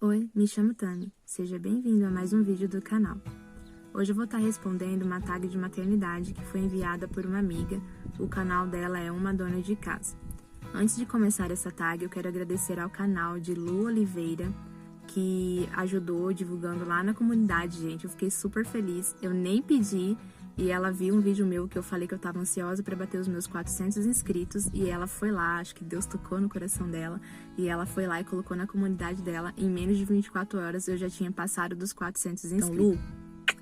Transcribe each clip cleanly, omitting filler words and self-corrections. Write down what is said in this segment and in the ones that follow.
Oi, me chamo Tami. Seja bem-vindo a mais um vídeo do canal. Hoje eu vou estar respondendo uma tag de maternidade que foi enviada por uma amiga. O canal dela é Uma Dona de Casa. Antes de começar essa tag, eu quero agradecer ao canal de Lu Oliveira, que ajudou divulgando lá na comunidade, gente. Eu fiquei super feliz. Eu nem pedi e ela viu um vídeo meu que eu falei que eu tava ansiosa para bater os meus 400 inscritos e ela foi lá, acho que Deus tocou no coração dela e ela foi lá e colocou na comunidade dela. Em menos de 24 horas eu já tinha passado dos 400 inscritos. Então, Lu,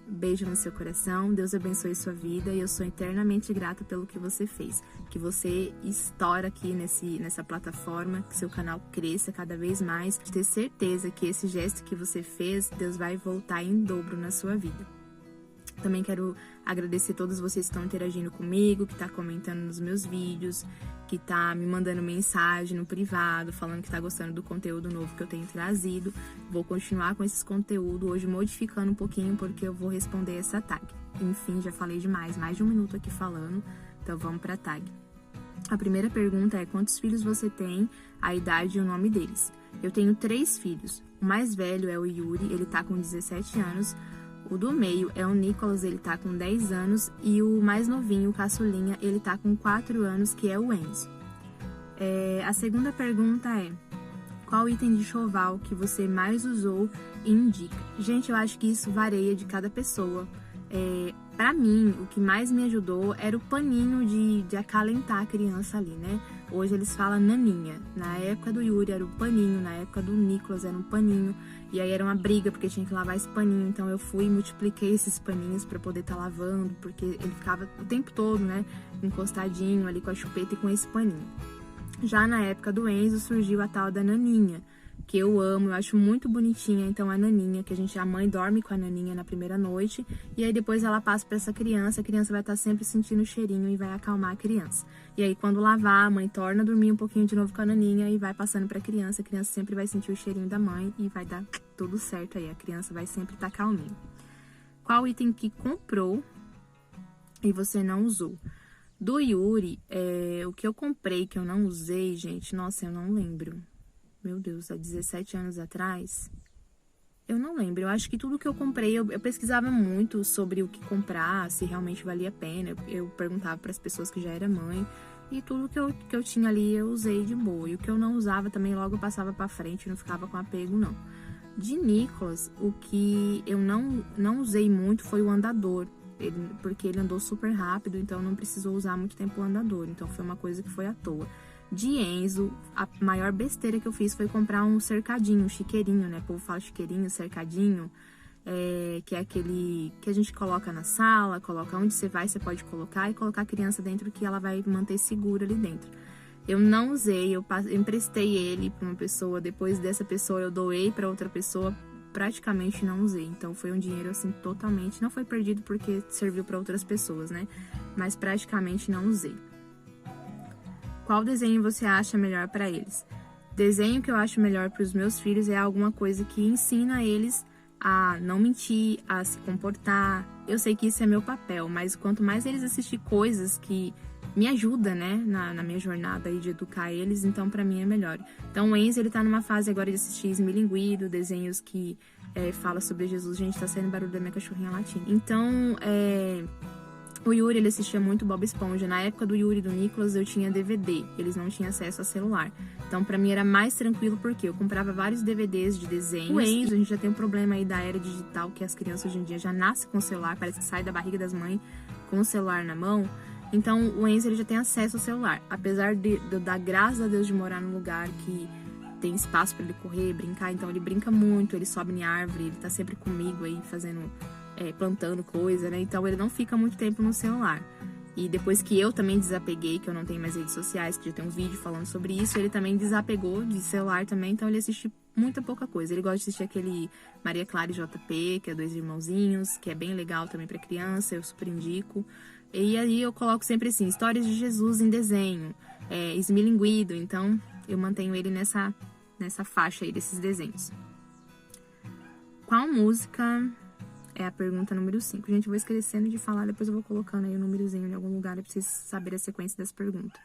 beijo no seu coração, Deus abençoe sua vida e eu sou eternamente grata pelo que você fez. Que você estoura aqui nessa plataforma, que seu canal cresça cada vez mais. De ter certeza que esse gesto que você fez, Deus vai voltar em dobro na sua vida. Também quero agradecer a todos vocês que estão interagindo comigo, que tá comentando nos meus vídeos, que tá me mandando mensagem no privado, falando que tá gostando do conteúdo novo que eu tenho trazido. Vou continuar com esses conteúdos, hoje modificando um pouquinho, porque eu vou responder essa tag. Enfim, já falei demais, mais de um minuto aqui falando, então vamos pra tag. A primeira pergunta é: quantos filhos você tem, a idade e o nome deles? Eu tenho 3 filhos. O mais velho é o Yuri, ele tá com 17 anos. O do meio é o Nicolas, ele tá com 10 anos. E o mais novinho, o caçulinha, ele tá com 4 anos, que é o Enzo. A segunda pergunta é: qual item de enxoval que você mais usou e indica? Gente, eu acho que isso varia de cada pessoa. Pra mim, o que mais me ajudou era o paninho de acalentar a criança ali, né? Hoje eles falam naninha. Na época do Yuri era o paninho, na época do Nicolas era um paninho. E aí era uma briga, porque tinha que lavar esse paninho. Então eu fui e multipliquei esses paninhos pra poder estar lavando, porque ele ficava o tempo todo, né? Encostadinho ali com a chupeta e com esse paninho. Já na época do Enzo surgiu a tal da naninha, que eu amo, eu acho muito bonitinha. Então a naninha, que a mãe dorme com a naninha na primeira noite, e aí depois ela passa para essa criança, a criança vai estar sempre sentindo o cheirinho e vai acalmar a criança. E aí quando lavar, a mãe torna a dormir um pouquinho de novo com a naninha e vai passando para a criança sempre vai sentir o cheirinho da mãe e vai dar tudo certo aí, a criança vai sempre estar calminha. Qual item que comprou e você não usou? Do Yuri, o que eu comprei que eu não usei, gente, nossa, eu não lembro. Meu Deus, há 17 anos atrás, eu não lembro. Eu acho que tudo que eu comprei, eu pesquisava muito sobre o que comprar, se realmente valia a pena. Eu perguntava para as pessoas que já eram mãe. E tudo que eu tinha ali, eu usei de boa. E o que eu não usava também, logo eu passava para frente, não ficava com apego, não. De Nicolas, o que eu não usei muito foi o andador. Porque ele andou super rápido, então não precisou usar muito tempo o andador. Então foi uma coisa que foi à toa. De Enzo, a maior besteira que eu fiz foi comprar um cercadinho, um chiqueirinho, né? O povo fala chiqueirinho, cercadinho, que é aquele que a gente coloca na sala, coloca onde você vai, você pode colocar e colocar a criança dentro que ela vai manter segura ali dentro. Eu não usei, eu emprestei ele para uma pessoa, depois dessa pessoa eu doei para outra pessoa, praticamente não usei. Então foi um dinheiro assim totalmente, não foi perdido porque serviu para outras pessoas, né? Mas praticamente não usei. Qual desenho você acha melhor para eles? Desenho que eu acho melhor para os meus filhos é alguma coisa que ensina eles a não mentir, a se comportar. Eu sei que isso é meu papel, mas quanto mais eles assistirem coisas que me ajudam, né, na minha jornada aí de educar eles, então para mim é melhor. Então o Enzo, ele tá numa fase agora de assistir Esmilinguido, desenhos que fala sobre Jesus. Gente, tá saindo barulho da minha cachorrinha latindo. Então, o Yuri, ele assistia muito Bob Esponja. Na época do Yuri e do Nicolas, eu tinha DVD. Eles não tinham acesso a celular. Então, pra mim, era mais tranquilo, porque eu comprava vários DVDs de desenhos. O Enzo, a gente já tem um problema aí da era digital, que as crianças hoje em dia já nascem com o celular. Parece que sai da barriga das mães com o celular na mão. Então, o Enzo, ele já tem acesso ao celular. Apesar de dar graças a Deus de morar num lugar que tem espaço pra ele correr, brincar. Então, ele brinca muito, ele sobe em árvore, ele tá sempre comigo aí, plantando coisa, né? Então ele não fica muito tempo no celular. E depois que eu também desapeguei, que eu não tenho mais redes sociais, que já tem um vídeo falando sobre isso, ele também desapegou de celular também, então ele assiste muita pouca coisa. Ele gosta de assistir aquele Maria Clara e JP, que é Dois Irmãozinhos, que é bem legal também pra criança, eu super indico. E aí eu coloco sempre assim, histórias de Jesus em desenho, Esmilinguido, então eu mantenho ele nessa faixa aí desses desenhos. Qual música... É a pergunta número 5. Gente, eu vou esquecendo de falar, depois eu vou colocando aí o númerozinho em algum lugar pra vocês saberem a sequência das perguntas.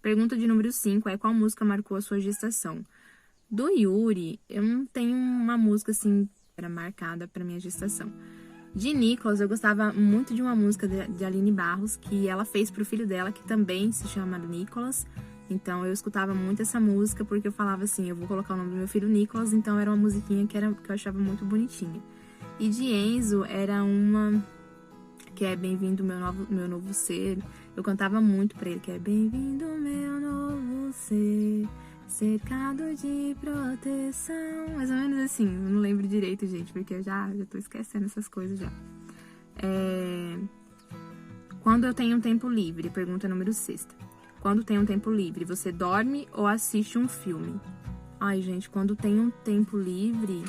Pergunta de número 5 é: qual música marcou a sua gestação? Do Yuri, eu não tenho uma música, assim, era marcada pra minha gestação. De Nicolas, eu gostava muito de uma música de Aline Barros, que ela fez pro filho dela, que também se chama Nicolas. Então, eu escutava muito essa música, porque eu falava assim, eu vou colocar o nome do meu filho Nicolas, então era uma musiquinha que eu achava muito bonitinha. E de Enzo, era uma que é Bem-vindo meu novo ser. Eu cantava muito pra ele, que é Bem-vindo meu novo ser, cercado de proteção. Mais ou menos assim, eu não lembro direito, gente, porque eu já tô esquecendo essas coisas já. Quando eu tenho um tempo livre, pergunta número 6. Quando tem um tempo livre, você dorme ou assiste um filme? Ai, gente, quando tem um tempo livre,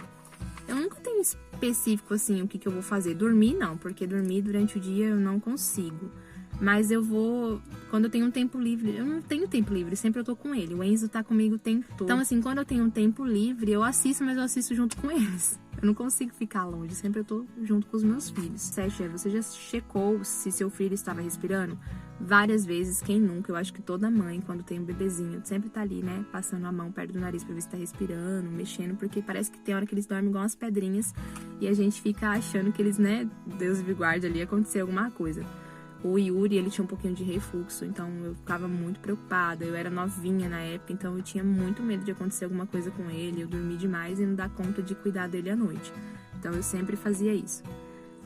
eu nunca tenho específico, assim, o que eu vou fazer. Dormir, não, porque dormir durante o dia eu não consigo. Mas eu vou... Quando eu tenho um tempo livre... Eu não tenho tempo livre, sempre eu tô com ele. O Enzo tá comigo o tempo todo. Então, assim, quando eu tenho um tempo livre, eu assisto, mas eu assisto junto com eles. Eu não consigo ficar longe, sempre eu tô junto com os meus filhos. 7. Você já checou se seu filho estava respirando? Várias vezes, quem nunca? Eu acho que toda mãe, quando tem um bebezinho, sempre tá ali, né? Passando a mão perto do nariz pra ver se tá respirando, mexendo. Porque parece que tem hora que eles dormem igual umas pedrinhas. E a gente fica achando que eles, né? Deus me guarde ali, acontecer alguma coisa. O Yuri, ele tinha um pouquinho de refluxo, então eu ficava muito preocupada. Eu era novinha na época, então eu tinha muito medo de acontecer alguma coisa com ele. Eu dormi demais e não dar conta de cuidar dele à noite. Então eu sempre fazia isso.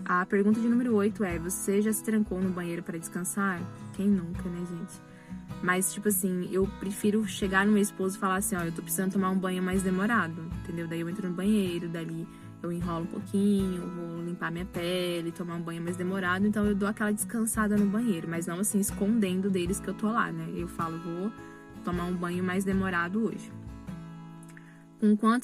A pergunta de número 8 é: você já se trancou no banheiro para descansar? Quem nunca, né, gente? Mas, tipo assim, eu prefiro chegar no meu esposo e falar assim, ó, eu tô precisando tomar um banho mais demorado, entendeu? Daí eu entro no banheiro, dali eu enrolo um pouquinho, vou limpar minha pele, tomar um banho mais demorado. Então eu dou aquela descansada no banheiro, mas não assim, escondendo deles que eu tô lá, né? Eu falo, vou tomar um banho mais demorado hoje.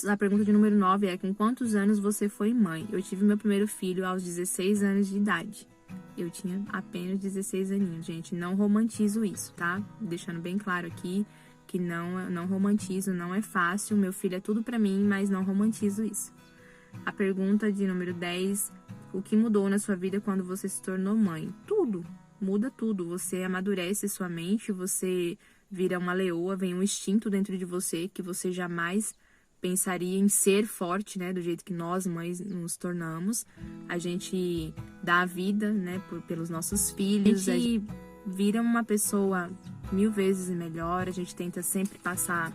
A pergunta de número 9 é: com quantos anos você foi mãe? Eu tive meu primeiro filho aos 16 anos de idade. Eu tinha apenas 16 aninhos, gente. Não romantizo isso, tá? Deixando bem claro aqui que não romantizo, não é fácil. Meu filho é tudo pra mim, mas não romantizo isso. A pergunta de número 10: o que mudou na sua vida quando você se tornou mãe? Tudo. Muda tudo. Você amadurece sua mente, você vira uma leoa, vem um instinto dentro de você que você jamais pensaria em ser forte, né? Do jeito que nós, mães, nos tornamos. A gente dá a vida, né? Pelos nossos filhos. A gente vira uma pessoa 1000 vezes melhor. A gente tenta sempre passar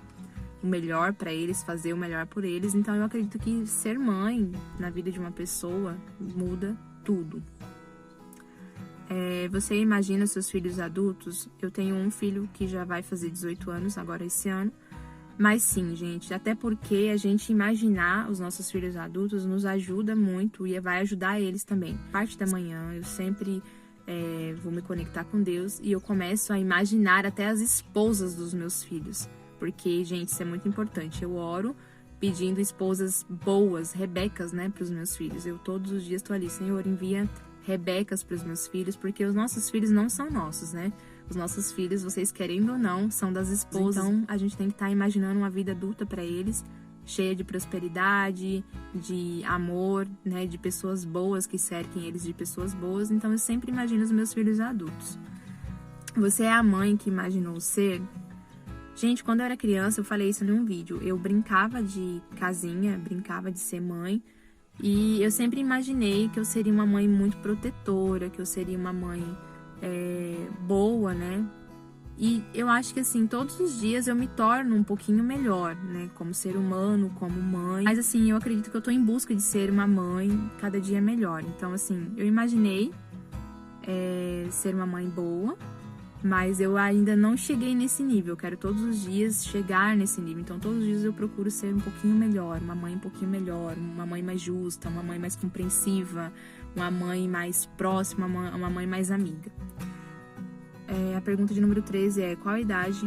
o melhor para eles, fazer o melhor por eles. Então eu acredito que ser mãe na vida de uma pessoa muda tudo. Você imagina seus filhos adultos? Eu tenho um filho que já vai fazer 18 anos agora esse ano. Mas sim, gente, até porque a gente imaginar os nossos filhos adultos nos ajuda muito e vai ajudar eles também. Parte da manhã eu sempre vou me conectar com Deus e eu começo a imaginar até as esposas dos meus filhos. Porque, gente, isso é muito importante. Eu oro pedindo esposas boas, Rebecas, né, para os meus filhos. Eu todos os dias estou ali, Senhor, envia Rebecas para os meus filhos, porque os nossos filhos não são nossos, né? Os nossos filhos, vocês querendo ou não, são das esposas. Então, a gente tem que estar imaginando uma vida adulta para eles, cheia de prosperidade, de amor, né, de pessoas boas que cerquem eles de pessoas boas. Então, eu sempre imagino os meus filhos adultos. Você é a mãe que imaginou ser? Gente, quando eu era criança, eu falei isso em um vídeo. Eu brincava de casinha, brincava de ser mãe. E eu sempre imaginei que eu seria uma mãe muito protetora, que eu seria uma mãe boa, né? E eu acho que, assim, todos os dias eu me torno um pouquinho melhor, né? Como ser humano, como mãe. Mas, assim, eu acredito que eu tô em busca de ser uma mãe cada dia melhor. Então, assim, eu imaginei ser uma mãe boa, mas eu ainda não cheguei nesse nível. Eu quero todos os dias chegar nesse nível. Então, todos os dias eu procuro ser um pouquinho melhor, uma mãe um pouquinho melhor, uma mãe mais justa, uma mãe mais compreensiva, uma mãe mais próxima, uma mãe mais amiga. A pergunta de número 13 é: qual idade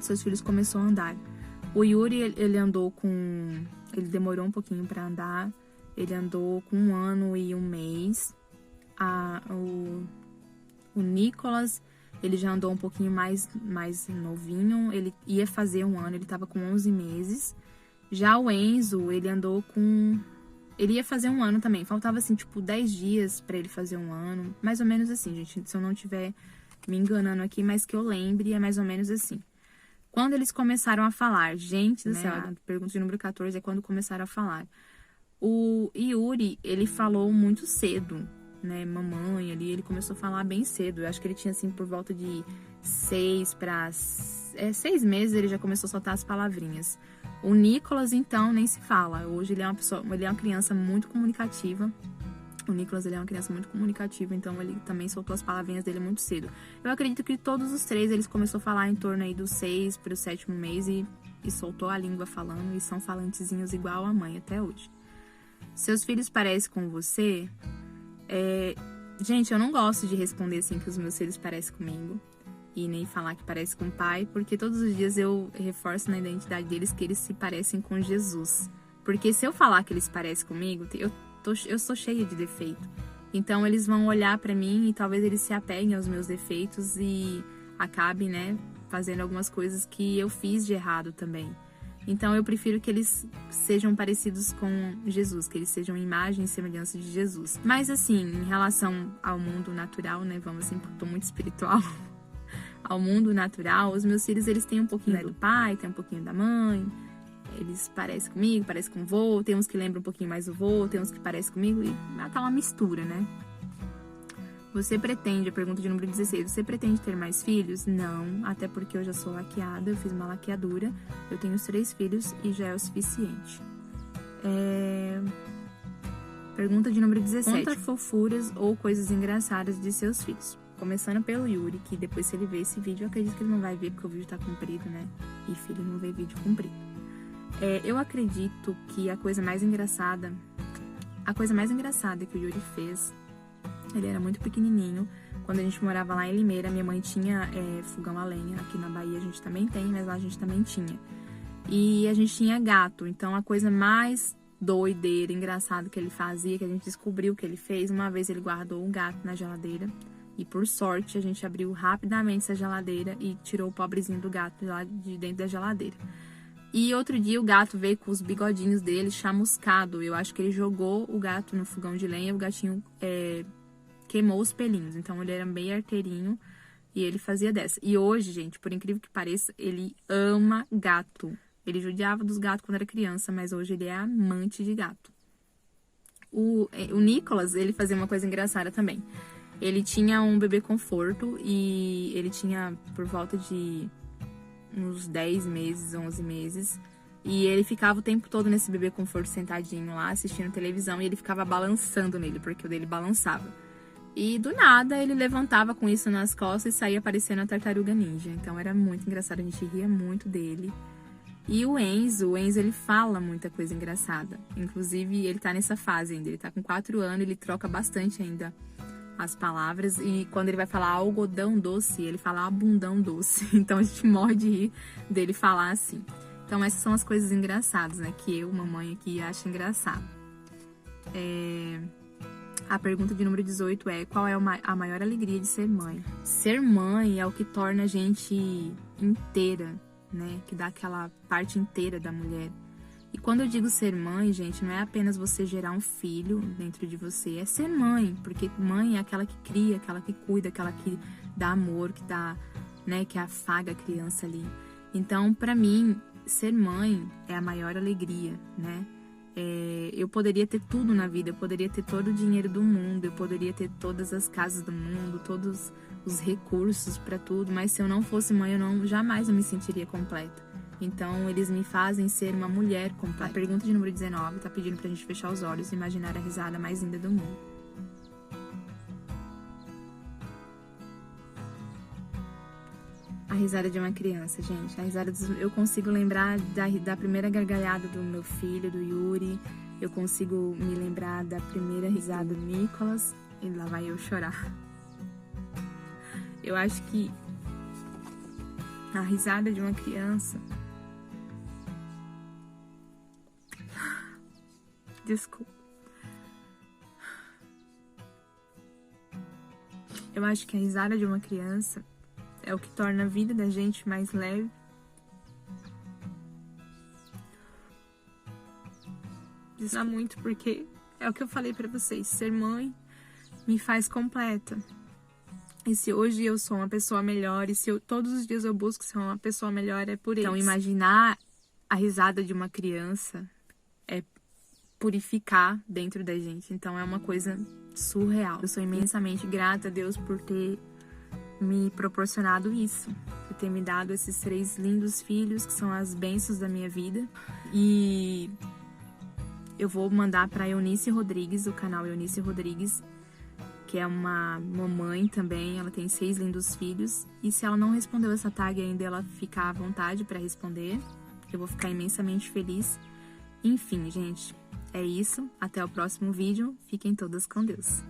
seus filhos começou a andar? O Yuri, ele demorou um pouquinho para andar. Ele andou com 1 ano e 1 mês. O Nicolas, ele já andou um pouquinho mais novinho. Ele ia fazer 1 ano, ele estava com 11 meses. Já o Enzo, ele ia fazer 1 ano também. Faltava, assim, tipo, 10 dias para ele fazer 1 ano. Mais ou menos assim, gente. Se eu não estiver me enganando aqui, mas que eu lembre, é mais ou menos assim. Quando eles começaram a falar, gente do céu, a pergunta de número 14 é quando começaram a falar. O Yuri, ele falou muito cedo, né? Mamãe ali, ele começou a falar bem cedo. Eu acho que ele tinha, assim, por volta de 6 meses, ele já começou a soltar as palavrinhas. O Nicolas, então, nem se fala. Hoje ele é uma criança muito comunicativa. O Nicolas, ele é uma criança muito comunicativa, então ele também soltou as palavrinhas dele muito cedo. Eu acredito que todos os três, eles começaram a falar em torno aí do 6 para o 7º mês e soltou a língua falando, e são falantezinhos igual a mãe até hoje. Seus filhos parecem com você? Gente, eu não gosto de responder assim que os meus filhos parecem comigo. E nem falar que parece com o pai, porque todos os dias eu reforço na identidade deles que eles se parecem com Jesus. Porque se eu falar que eles parecem comigo, eu sou cheia de defeito. Então eles vão olhar pra mim e talvez eles se apeguem aos meus defeitos e acabem, né, fazendo algumas coisas que eu fiz de errado também. Então eu prefiro que eles sejam parecidos com Jesus, que eles sejam imagem e semelhança de Jesus. Mas assim, em relação ao mundo natural, né, vamos assim, porque eu tô muito espiritual, ao mundo natural, os meus filhos, eles têm um pouquinho do pai, tem um pouquinho da mãe. Eles parecem comigo, parecem com o vô, tem uns que lembram um pouquinho mais do vô, tem uns que parecem comigo, e tá uma mistura, né? Você pretende, a pergunta de número 16, você pretende ter mais filhos? Não, até porque eu já sou laqueada, eu fiz uma laqueadura, eu tenho 3 filhos e já é o suficiente. Pergunta de número 17. Conta fofuras ou coisas engraçadas de seus filhos. Começando pelo Yuri, que depois se ele ver esse vídeo, eu acredito que ele não vai ver, porque o vídeo tá comprido, né? E filho não vê vídeo comprido. Eu acredito que a coisa mais engraçada que o Yuri fez, ele era muito pequenininho, quando a gente morava lá em Limeira, minha mãe tinha fogão a lenha, aqui na Bahia a gente também tem, mas lá a gente também tinha. E a gente tinha gato, então a coisa mais doideira, engraçada que ele fazia, que a gente descobriu que ele fez, uma vez ele guardou um gato na geladeira, e por sorte a gente abriu rapidamente essa geladeira e tirou o pobrezinho do gato lá de dentro da geladeira. E outro dia o gato veio com os bigodinhos dele chamuscado. Eu acho que ele jogou o gato no fogão de lenha e o gatinho queimou os pelinhos. Então ele era meio arteirinho e ele fazia dessa. E hoje, gente, por incrível que pareça, ele ama gato. Ele judiava dos gatos quando era criança, mas hoje ele é amante de gato. O Nicolas, ele fazia uma coisa engraçada também. Ele tinha um bebê conforto e ele tinha por volta de uns 10 meses, 11 meses. E ele ficava o tempo todo nesse bebê conforto sentadinho lá, assistindo televisão. E ele ficava balançando nele, porque o dele balançava. E do nada, ele levantava com isso nas costas e saía parecendo a tartaruga ninja. Então era muito engraçado, a gente ria muito dele. E o Enzo, ele fala muita coisa engraçada. Inclusive, ele tá nessa fase ainda. Ele tá com 4 anos, ele troca bastante ainda as palavras, e quando ele vai falar algodão doce, ele fala abundão doce. Então a gente morre de rir dele falar assim. Então essas são as coisas engraçadas, né, que eu, mamãe aqui, acho engraçado. A pergunta de número 18 é: qual é a maior alegria de ser mãe? Ser mãe é o que torna a gente inteira, né, que dá aquela parte inteira da mulher. E quando eu digo ser mãe, gente, não é apenas você gerar um filho dentro de você, é ser mãe, porque mãe é aquela que cria, aquela que cuida, aquela que dá amor, que dá, né, que afaga a criança ali. Então, pra mim, ser mãe é a maior alegria, né? Eu poderia ter tudo na vida, eu poderia ter todo o dinheiro do mundo, eu poderia ter todas as casas do mundo, todos os recursos pra tudo, mas se eu não fosse mãe, jamais eu me sentiria completa. Então, eles me fazem ser uma mulher completa. A pergunta de número 19 tá pedindo pra gente fechar os olhos e imaginar a risada mais linda do mundo. A risada de uma criança, gente. A risada eu consigo lembrar da primeira gargalhada do meu filho, do Yuri. Eu consigo me lembrar da primeira risada do Nicolas. E lá vai eu chorar. Eu acho que a risada de uma criança... Desculpa. Eu acho que a risada de uma criança é o que torna a vida da gente mais leve. Não muito, porque é o que eu falei pra vocês. Ser mãe me faz completa. E se hoje eu sou uma pessoa melhor, e se todos os dias eu busco ser uma pessoa melhor, é por eles. Então, imaginar a risada de uma criança é purificar dentro da gente. Então, é uma coisa surreal. Eu sou imensamente grata a Deus por ter me proporcionado isso, por ter me dado esses 3 lindos filhos, que são as bênçãos da minha vida. E eu vou mandar para Eunice Rodrigues, o canal Eunice Rodrigues, que é uma mamãe também, ela tem 6 lindos filhos. E se ela não respondeu essa tag ainda, ela fica à vontade para responder. Eu vou ficar imensamente feliz. Enfim, gente, é isso. Até o próximo vídeo. Fiquem todas com Deus.